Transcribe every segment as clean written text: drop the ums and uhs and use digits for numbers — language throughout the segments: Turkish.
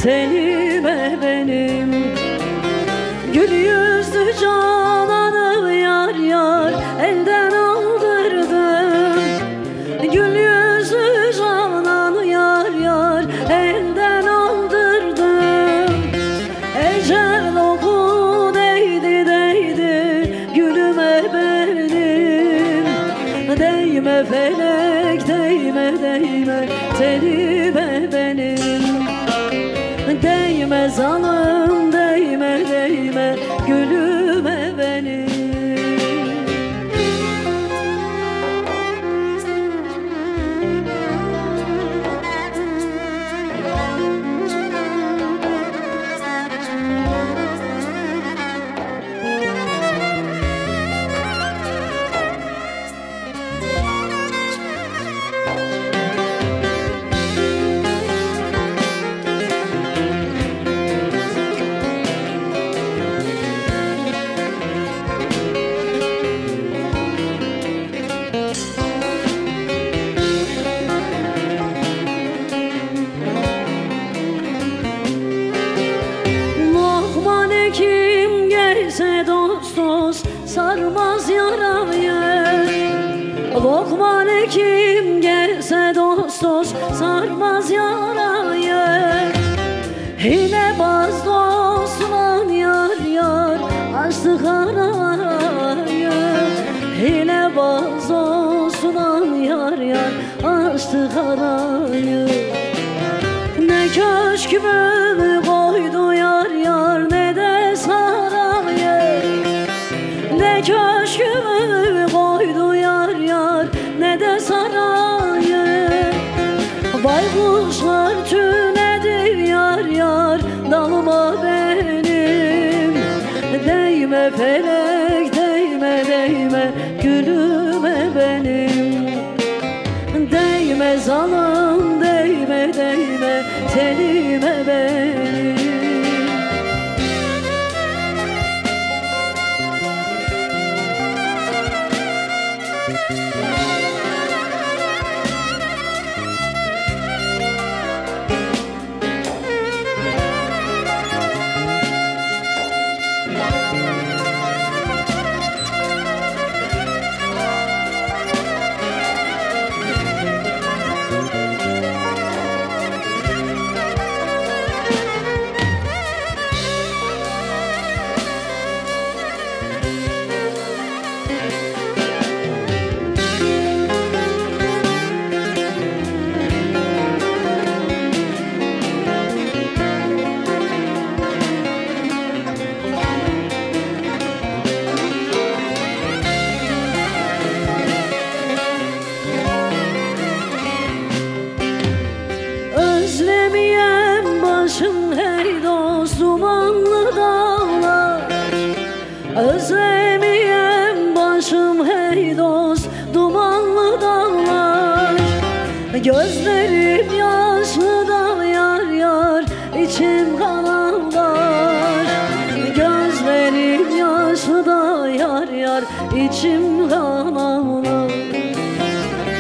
tenime benim. Gül yüzlü cananı yar yar elden aldırdım. Gül yüzlü cananı yar yar elden aldırdım. Ecel oku değdi değdi gülüme benim. Değme felek değme değme tenime benim. Değme zalim değme değme gülüme benim. Kim gelse dost dost sarmaz yarayı. Lokman kim gelse dost dost sarmaz yarayı. Hilebaz dostla yar yar açtı karayı. Hilebaz dostla yar yar açtı karayı. Ne köşkümü koydu yar yar ne de sarayı. Ne köşkümü koydu yar yar ne de sarayı. Baykuşlar tünedi yar yar dalıma benim. Değme felek değme değme gülüme benim. Değme zalim değme değme tenime benim. Özlemeyem başım hey dost dumanlı dağlar. Özlemeyem başım hey dost dumanlı dağlar. Gözlerim yaşlı da yar yar içim kan ağlar. Gözlerim yaşlı da yar yar içim kan ağlar.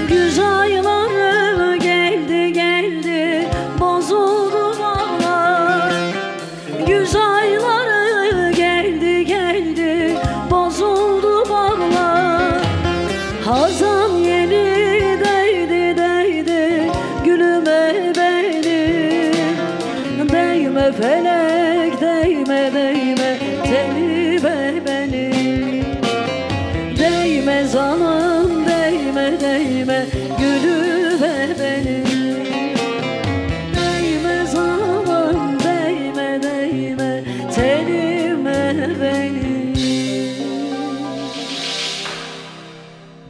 Güz ayları geldi geldi bozuldu bağlar. Güz ayları geldi geldi bozuldu bağlar. Hazan yeni değdi değdi gülüme benim. Değme felek